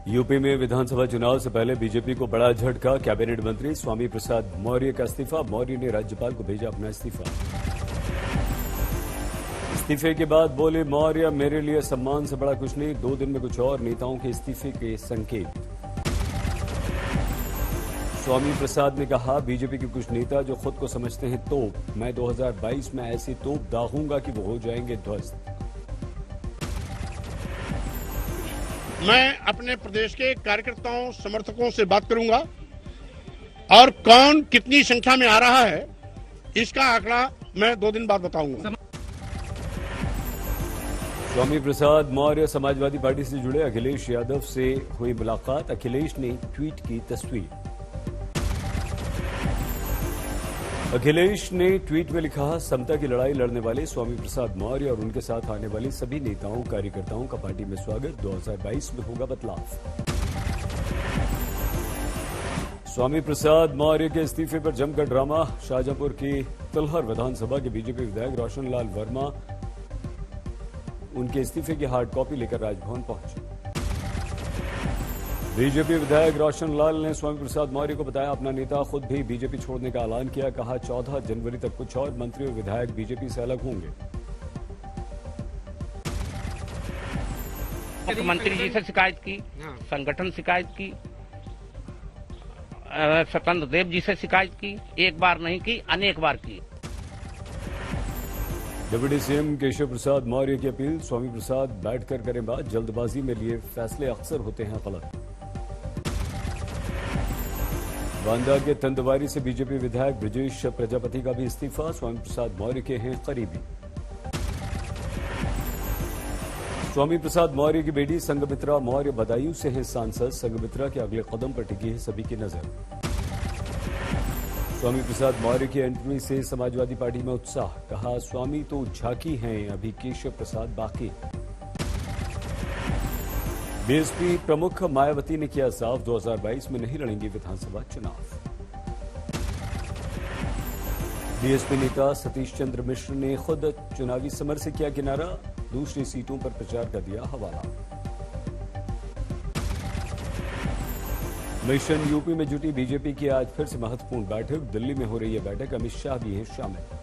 UP में विधानसभा चुनाव से पहले बीजेपी को बड़ा झटका। कैबिनेट मंत्री स्वामी प्रसाद मौर्य का इस्तीफा। मौर्य ने राज्यपाल को भेजा अपना इस्तीफा। इस्तीफे के बाद बोले मौर्य, मेरे लिए सम्मान से बड़ा कुछ नहीं। 2 दिन में कुछ और नेताओं के इस्तीफे के संकेत। स्वामी प्रसाद ने कहा, बीजेपी के कुछ नेता जो खुद को समझते हैं तोप, मैं 2022 में ऐसी तोप दागूंगा कि वो हो जाएंगे ध्वस्त। मैं अपने प्रदेश के कार्यकर्ताओं समर्थकों से बात करूंगा और कौन कितनी संख्या में आ रहा है इसका आंकड़ा मैं 2 दिन बाद बताऊंगा। स्वामी प्रसाद मौर्य समाजवादी पार्टी से जुड़े अखिलेश यादव से हुई मुलाकात। अखिलेश ने ट्वीट की तस्वीर। अखिलेश ने ट्वीट में लिखा, समता की लड़ाई लड़ने वाले स्वामी प्रसाद मौर्य और उनके साथ आने वाले सभी नेताओं कार्यकर्ताओं का पार्टी में स्वागत। 2022 में होगा बदलाव। स्वामी प्रसाद मौर्य के इस्तीफे पर जमकर ड्रामा। शाहजहांपुर की तिलहर विधानसभा के बीजेपी विधायक रोशन लाल वर्मा उनके इस्तीफे की हार्ड कॉपी लेकर राजभवन पहुंचे। बीजेपी विधायक रोशन लाल ने स्वामी प्रसाद मौर्य को बताया अपना नेता। खुद भी बीजेपी छोड़ने का ऐलान किया। कहा, 14 जनवरी तक कुछ और मंत्री और विधायक बीजेपी से अलग होंगे। मुख्यमंत्री जी से शिकायत की, संगठन शिकायत की, स्वतंत्र देव जी से शिकायत की, एक बार नहीं की, अनेक बार की। डिप्टी सीएम केशव प्रसाद मौर्य की अपील, स्वामी प्रसाद बैठकर करें बात। जल्दबाजी में लिए फैसले अक्सर होते हैं गलत। बांदा के तंदवारी से बीजेपी विधायक ब्रजेश प्रजापति का भी इस्तीफा। स्वामी प्रसाद मौर्य के हैं करीबी। स्वामी प्रसाद मौर्य की बेटी संघमित्रा मौर्य बदायूं से हैं सांसद। संघमित्रा के अगले कदम पर टिकी है सभी की नजर। स्वामी प्रसाद मौर्य की एंट्री से समाजवादी पार्टी में उत्साह। कहा, स्वामी तो झांकी हैं, अभी केशव प्रसाद बाकी। बीएसपी प्रमुख मायावती ने किया साफ, 2022 में नहीं लड़ेंगी विधानसभा चुनाव। बीएसपी नेता सतीश चंद्र मिश्र ने खुद चुनावी समर से किया किनारा। दूसरी सीटों पर प्रचार का दिया हवाला। मिशन यूपी में जुटी बीजेपी की आज फिर से महत्वपूर्ण बैठक। दिल्ली में हो रही है बैठक, अमित शाह भी हैं शामिल।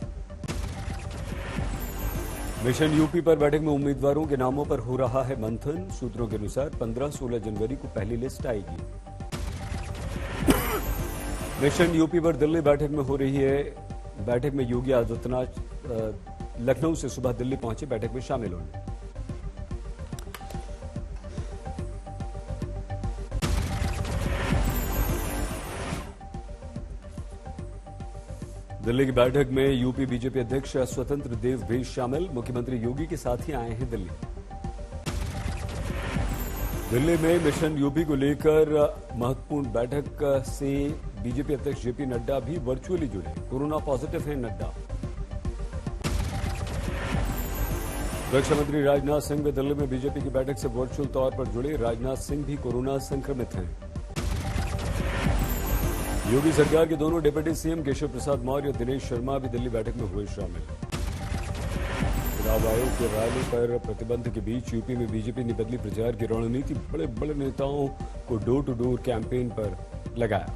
मिशन यूपी पर बैठक में उम्मीदवारों के नामों पर हो रहा है मंथन। सूत्रों के अनुसार 15-16 जनवरी को पहली लिस्ट आएगी। मिशन यूपी पर दिल्ली बैठक में हो रही है। बैठक में योगी आदित्यनाथ लखनऊ से सुबह दिल्ली पहुंचे बैठक में शामिल होने। दिल्ली की बैठक में यूपी बीजेपी अध्यक्ष स्वतंत्र देव भी शामिल। मुख्यमंत्री योगी के साथ ही आए हैं दिल्ली। दिल्ली में मिशन यूपी को लेकर महत्वपूर्ण बैठक से बीजेपी अध्यक्ष जेपी नड्डा भी वर्चुअली जुड़े। कोरोना पॉजिटिव हैं नड्डा। रक्षा मंत्री राजनाथ सिंह भी दिल्ली में बीजेपी की बैठक से वर्चुअल तौर पर जुड़े। राजनाथ सिंह भी कोरोना संक्रमित हैं। योगी सरकार के दोनों डिप्टी सीएम केशव प्रसाद मौर्य और दिनेश शर्मा भी दिल्ली बैठक में हुए शामिल। चुनाव आयोग के रैली पर प्रतिबंध के बीच यूपी में बीजेपी ने बदली प्रचार की रणनीति। बड़े बड़े नेताओं को डोर टू डोर कैंपेन पर लगाया।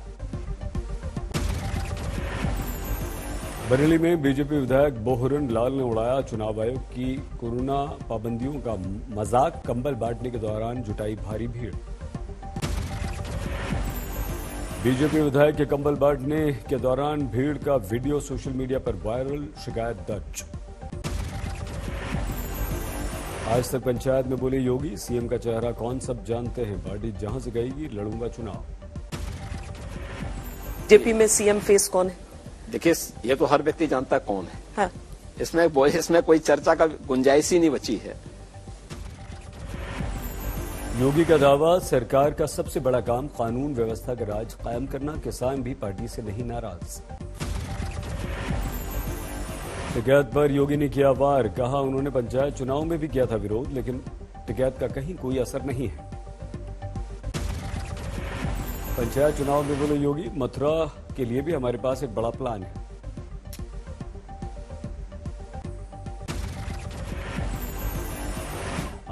बरेली में बीजेपी विधायक बोहरन लाल ने उड़ाया चुनाव आयोग की कोरोना पाबंदियों का मजाक। कंबल बांटने के दौरान जुटाई भारी भीड़। बीजेपी विधायक के कंबल बांटने के दौरान भीड़ का वीडियो सोशल मीडिया पर वायरल। शिकायत दर्ज। आज तक पंचायत में बोले योगी, सीएम का चेहरा कौन सब जानते हैं। पार्टी जहां से गएगी लड़ूंगा चुनाव। जेपी में सीएम फेस कौन है? देखिए, ये तो हर व्यक्ति जानता है कौन है। हाँ। इसमें कोई चर्चा का गुंजाइश ही नहीं बची है। योगी का दावा, सरकार का सबसे बड़ा काम कानून व्यवस्था का राज कायम करना। किसान भी पार्टी से नहीं नाराज। टिकैत पर योगी ने किया वार। कहा, उन्होंने पंचायत चुनाव में भी किया था विरोध, लेकिन टिकैत का कहीं कोई असर नहीं है। पंचायत चुनाव में बोले योगी, मथुरा के लिए भी हमारे पास एक बड़ा प्लान है।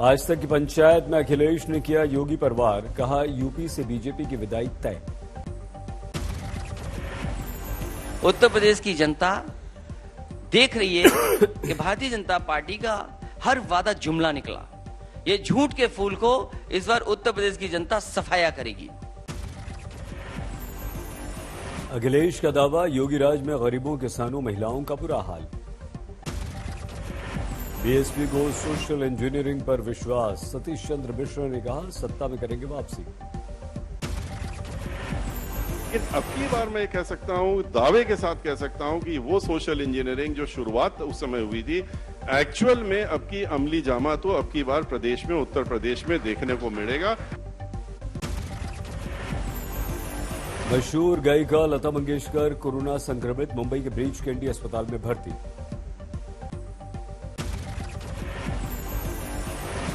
आज तक की पंचायत में अखिलेश ने किया योगी पर वार, कहा यूपी से बीजेपी की विदाई तय। उत्तर प्रदेश की जनता देख रही है कि भारतीय जनता पार्टी का हर वादा जुमला निकला। ये झूठ के फूल को इस बार उत्तर प्रदेश की जनता सफाया करेगी। अखिलेश का दावा, योगी राज में गरीबों, किसानों, महिलाओं का बुरा हाल। बीएसपी को सोशल इंजीनियरिंग पर विश्वास, सतीश चंद्र मिश्रा ने कहा सत्ता में करेंगे वापसी। लेकिन अब की बार मैं कह सकता हूं, दावे के साथ कह सकता हूं कि वो सोशल इंजीनियरिंग जो शुरुआत उस समय हुई थी, एक्चुअल में अब की अमली जामा तो अब की बार प्रदेश में, उत्तर प्रदेश में देखने को मिलेगा। मशहूर गायिका लता मंगेशकर कोरोना संक्रमित, मुंबई के ब्रीच कैंडी अस्पताल में भर्ती।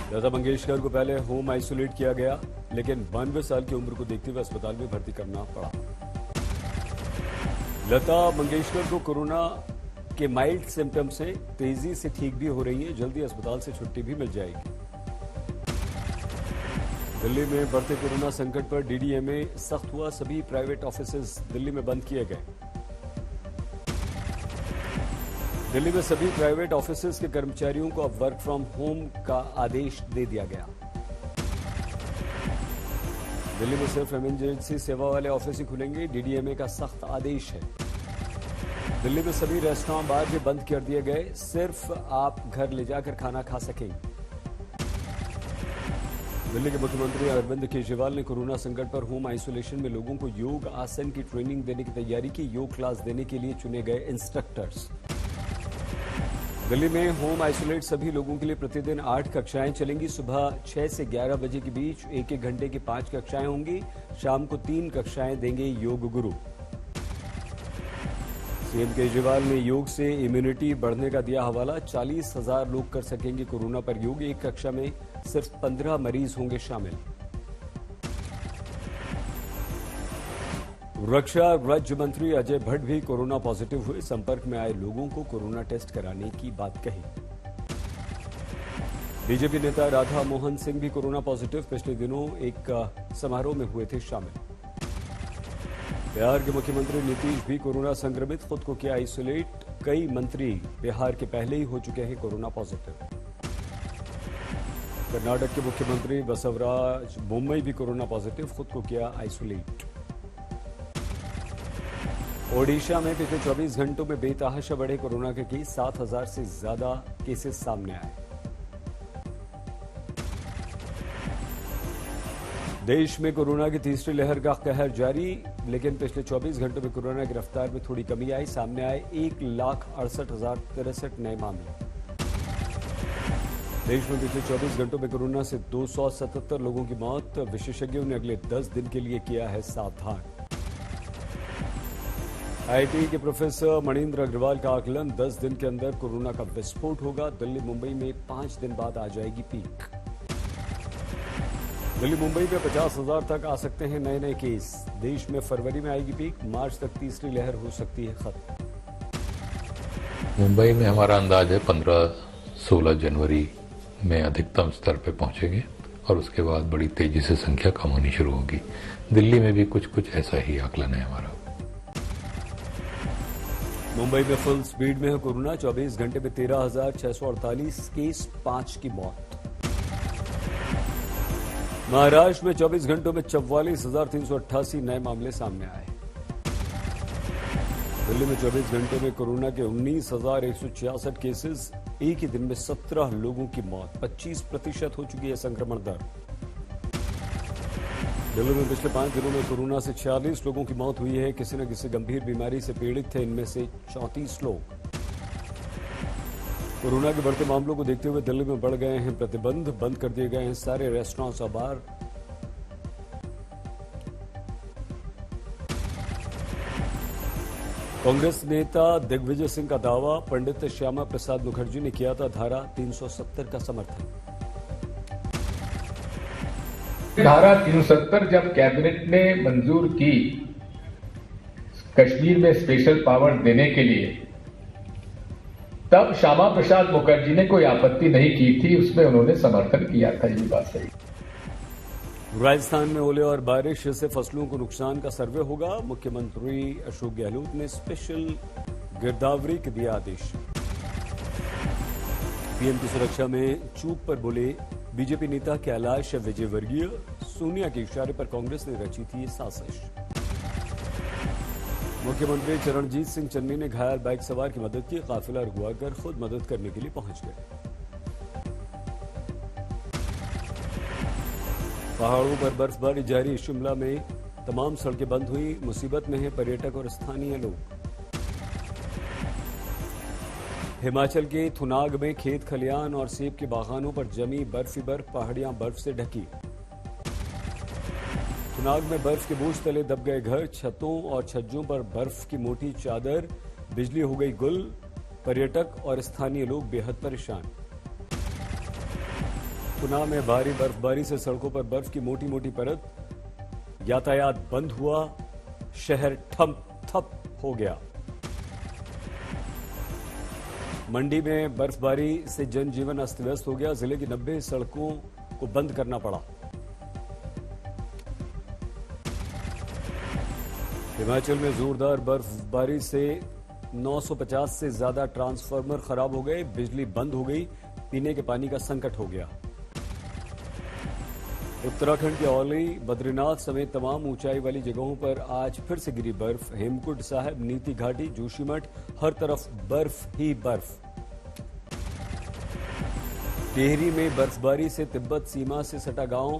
लता मंगेशकर को पहले होम आइसोलेट किया गया, लेकिन 92 साल की उम्र को देखते हुए अस्पताल में भर्ती करना पड़ा। लता मंगेशकर को कोरोना के माइल्ड सिम्टम से तेजी से ठीक भी हो रही है, जल्दी अस्पताल से छुट्टी भी मिल जाएगी। दिल्ली में बढ़ते कोरोना संकट पर डीडीएमए सख्त हुआ, सभी प्राइवेट ऑफिसेज दिल्ली में बंद किए गए। दिल्ली में सभी प्राइवेट ऑफिसेज के कर्मचारियों को अब वर्क फ्रॉम होम का आदेश दे दिया गया। दिल्ली में सिर्फ इमरजेंसी सेवा वाले ऑफिस ही खुलेंगे, डीडीएमए का सख्त आदेश है। दिल्ली में सभी रेस्टोरेंट बार भी बंद कर दिए गए, सिर्फ आप घर ले जाकर खाना खा सकेंगे। दिल्ली के मुख्यमंत्री अरविंद केजरीवाल ने कोरोना संकट पर होम आइसोलेशन में लोगों को योग आसन की ट्रेनिंग देने की तैयारी की, योग क्लास देने के लिए चुने गए इंस्ट्रक्टर्स। दिल्ली में होम आइसोलेट सभी लोगों के लिए प्रतिदिन 8 कक्षाएं चलेंगी। सुबह 6 से 11 बजे के बीच 1-1 घंटे की 5 कक्षाएं होंगी। शाम को 3 कक्षाएं देंगे योग गुरु। सीएम केजरीवाल ने योग से इम्यूनिटी बढ़ने का दिया हवाला, 40,000 लोग कर सकेंगे कोरोना पर योग। एक कक्षा में सिर्फ 15 मरीज होंगे शामिल। रक्षा राज्य मंत्री अजय भट्ट भी कोरोना पॉजिटिव हुए, संपर्क में आए लोगों को कोरोना टेस्ट कराने की बात कही। बीजेपी नेता राधा मोहन सिंह भी कोरोना पॉजिटिव, पिछले दिनों एक समारोह में हुए थे शामिल। बिहार के मुख्यमंत्री नीतीश भी कोरोना संक्रमित, खुद को किया आइसोलेट। कई मंत्री बिहार के पहले ही हो चुके हैं कोरोना पॉजिटिव। कर्नाटक के मुख्यमंत्री बसवराज बोम्मई भी कोरोना पॉजिटिव, खुद को किया आइसोलेट। ओडिशा में पिछले 24 घंटों में बेतहाशा बढ़े कोरोना के केस, 7,000 से ज्यादा केसेस सामने आए। देश में कोरोना की तीसरी लहर का कहर जारी, लेकिन पिछले 24 घंटों में कोरोना की रफ्तार में थोड़ी कमी आई। सामने आए 1,68,063 नए मामले। देश में पिछले 24 घंटों में कोरोना से 277 लोगों की मौत। विशेषज्ञों ने अगले 10 दिन के लिए किया है सावधान। आईआईटी के प्रोफेसर मणिंद्र अग्रवाल का आकलन, 10 दिन के अंदर कोरोना का विस्फोट होगा। दिल्ली मुंबई में 5 दिन बाद आ जाएगी पीक। दिल्ली मुंबई में 50,000 तक आ सकते हैं नए केस। देश में फरवरी में आएगी पीक, मार्च तक तीसरी लहर हो सकती है खत्म। मुंबई में हमारा अंदाज है 15-16 जनवरी में अधिकतम स्तर पर पहुंचेंगे और उसके बाद बड़ी तेजी से संख्या कम होनी शुरू होगी। दिल्ली में भी कुछ ऐसा ही आकलन है हमारा। मुंबई में फुल स्पीड में है कोरोना, 24 घंटे में 13,648 केस, 5 की मौत। महाराष्ट्र में 24 घंटों में 44,388 नए मामले सामने आए। दिल्ली में 24 घंटे में कोरोना के 19,166 केसेस, एक ही दिन में 17 लोगों की मौत, 25% हो चुकी है संक्रमण दर। दिल्ली में पिछले 5 दिनों में कोरोना से 46 लोगों की मौत हुई है। किसी न किसी गंभीर बीमारी से पीड़ित थे इनमें से 34 लोग। कोरोना के बढ़ते मामलों को देखते हुए दिल्ली में बढ़ गए हैं प्रतिबंध, बंद कर दिए गए हैं सारे रेस्टोरेंट्स और बार। कांग्रेस नेता दिग्विजय सिंह का दावा, पंडित श्यामा प्रसाद मुखर्जी ने किया था धारा 370 का समर्थन। धारा 370 जब कैबिनेट ने मंजूर की कश्मीर में स्पेशल पावर देने के लिए, तब श्यामा प्रसाद मुखर्जी ने कोई आपत्ति नहीं की थी, उसमें उन्होंने समर्थन किया था। ये बात सही। राजस्थान में ओले और बारिश से फसलों को नुकसान का सर्वे होगा। मुख्यमंत्री अशोक गहलोत ने स्पेशल गिरदावरी के दिया आदेश। पीएम की सुरक्षा में चूक पर बोले बीजेपी नेता कैलाश विजयवर्गीय। सोनिया के इशारे पर कांग्रेस ने रची थी साजिश। मुख्यमंत्री चरणजीत सिंह चन्नी ने घायल बाइक सवार की मदद की। काफिला रुकवाकर खुद मदद करने के लिए पहुंच गए। पहाड़ों पर बर्फबारी जारी। शिमला में तमाम सड़कें बंद हुई। मुसीबत में हैं पर्यटक और स्थानीय लोग। हिमाचल के थुनाग में खेत खलियान और सेब के बागानों पर जमी बर्फ ही बर्फ। पहाड़ियां बर्फ से ढकी। थुनाग में बर्फ के बोझ तले दब गए घर। छतों और छज्जों पर बर्फ की मोटी चादर। बिजली हो गई गुल। पर्यटक और स्थानीय लोग बेहद परेशान। थुना में भारी बर्फबारी से सड़कों पर बर्फ की मोटी मोटी परत। यातायात बंद हुआ। शहर ठप हो गया। मंडी में बर्फबारी से जनजीवन अस्त व्यस्त हो गया। जिले की 90 सड़कों को बंद करना पड़ा। हिमाचल में जोरदार बर्फबारी से 950 से ज्यादा ट्रांसफार्मर खराब हो गए। बिजली बंद हो गई। पीने के पानी का संकट हो गया। उत्तराखंड के औली, बद्रीनाथ समेत तमाम ऊंचाई वाली जगहों पर आज फिर से गिरी बर्फ। हेमकुंड साहिब, नीति घाटी, जोशीमठ, हर तरफ बर्फ ही बर्फ। टिहरी में बर्फबारी से तिब्बत सीमा से सटा गांव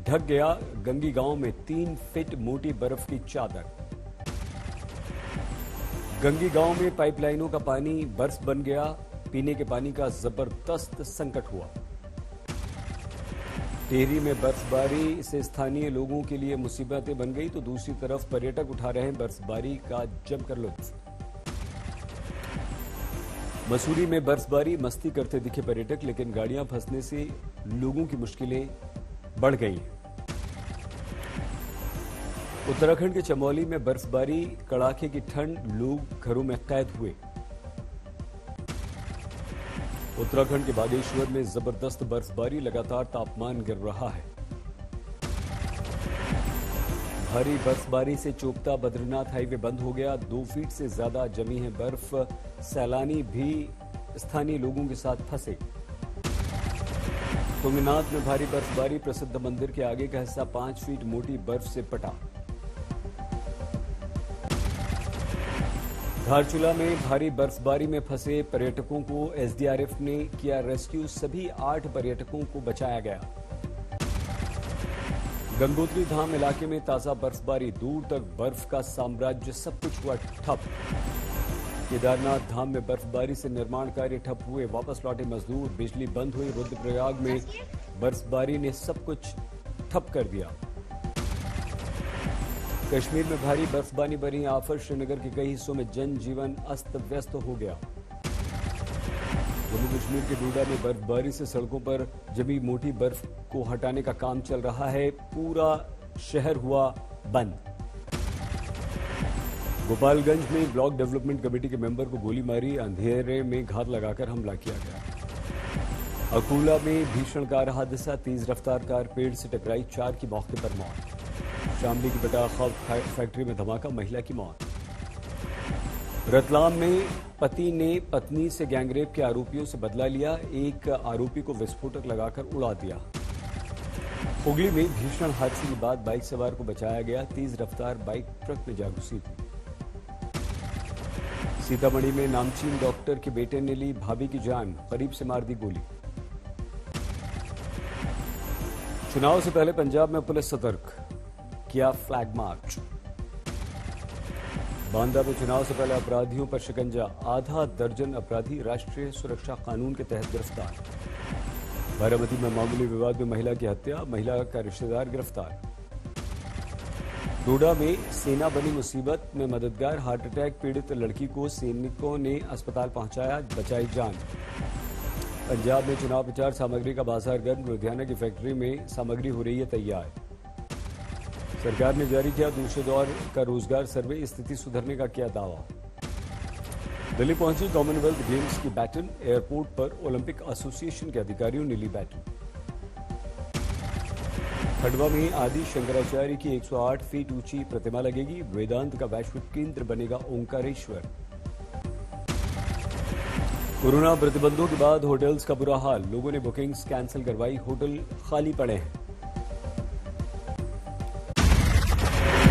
ढक गया। गंगी गांव में 3 फीट मोटी बर्फ की चादर। गंगी गांव में पाइपलाइनों का पानी बर्फ बन गया। पीने के पानी का जबरदस्त संकट हुआ। टिहरी में बर्फबारी से स्थानीय लोगों के लिए मुसीबतें बन गई तो दूसरी तरफ पर्यटक उठा रहे हैं बर्फबारी का जमकर लुत्फ। मसूरी में बर्फबारी, मस्ती करते दिखे पर्यटक, लेकिन गाड़ियां फंसने से लोगों की मुश्किलें बढ़ गई। उत्तराखंड के चमोली में बर्फबारी, कड़ाके की ठंड, लोग घरों में कैद हुए। उत्तराखंड के बागेश्वर में जबरदस्त बर्फबारी, लगातार तापमान गिर रहा है। भारी बर्फबारी से चोपता बद्रीनाथ हाईवे बंद हो गया। 2 फीट से ज्यादा जमी है बर्फ। सैलानी भी स्थानीय लोगों के साथ फंसे। तुंगनाथ में भारी बर्फबारी, प्रसिद्ध मंदिर के आगे का हिस्सा 5 फीट मोटी बर्फ से पटा। धारचूला में भारी बर्फबारी में फंसे पर्यटकों को एसडीआरएफ ने किया रेस्क्यू। सभी 8 पर्यटकों को बचाया गया। गंगोत्री धाम इलाके में ताजा बर्फबारी, दूर तक बर्फ का साम्राज्य, सब कुछ हुआ ठप। केदारनाथ धाम में बर्फबारी से निर्माण कार्य ठप हुए। वापस लौटे मजदूर। बिजली बंद हुई। रुद्रप्रयाग में बर्फबारी ने सब कुछ ठप कर दिया। कश्मीर में भारी बर्फबारी बनी आफत। श्रीनगर के कई हिस्सों में जनजीवन अस्त व्यस्त हो गया। जम्मू कश्मीर के डोडा में बर्फबारी से सड़कों पर जमी मोटी बर्फ को हटाने का काम चल रहा है। पूरा शहर हुआ बंद। गोपालगंज में ब्लॉक डेवलपमेंट कमेटी के मेंबर को गोली मारी। अंधेरे में घात लगाकर हमला किया गया। अकोला में भीषण कार हादसा, तेज रफ्तार कार पेड़ से टकराई, 4 की मौके पर मौत। शामली की बटाखा फैक्ट्री में धमाका, महिला की मौत। रतलाम में पति ने पत्नी से गैंगरेप के आरोपियों से बदला लिया। एक आरोपी को विस्फोटक लगाकर उड़ा दिया। हुगली में भीषण हादसे के बाद बाइक सवार को बचाया गया। तेज रफ्तार बाइक ट्रक में जा घुसी थी। सीतामढ़ी में नामचीन डॉक्टर के बेटे ने ली भाभी की जान, करीब से मार दी गोली। चुनाव से पहले पंजाब में पुलिस सतर्क, किया फ्लैग मार्च। बांदा में चुनाव से पहले अपराधियों पर शिकंजा, आधा दर्जन अपराधी राष्ट्रीय सुरक्षा कानून के तहत गिरफ्तार। बारामती में मामूली विवाद में महिला की हत्या, महिला का रिश्तेदार गिरफ्तार। डोडा में सेना बनी मुसीबत में मददगार, हार्ट अटैक पीड़ित लड़की को सैनिकों ने अस्पताल पहुंचाया, बचाई जान। पंजाब में चुनाव प्रचार सामग्री का बाजार गर्म, लुधियाना की फैक्ट्री में सामग्री हो रही है तैयार। सरकार ने जारी किया दूसरे दौर का रोजगार सर्वे, स्थिति सुधरने का किया दावा। दिल्ली पहुंची कॉमनवेल्थ गेम्स की बैटन, एयरपोर्ट पर ओलंपिक एसोसिएशन के अधिकारियों ने ली बैटन। खंडवा में आदि शंकराचार्य की 108 फीट ऊंची प्रतिमा लगेगी, वेदांत का वैश्विक केंद्र बनेगा ओंकारेश्वर। कोरोना प्रतिबंधों के बाद होटल्स का बुरा हाल, लोगों ने बुकिंग्स कैंसिल करवाई, होटल खाली पड़े हैं।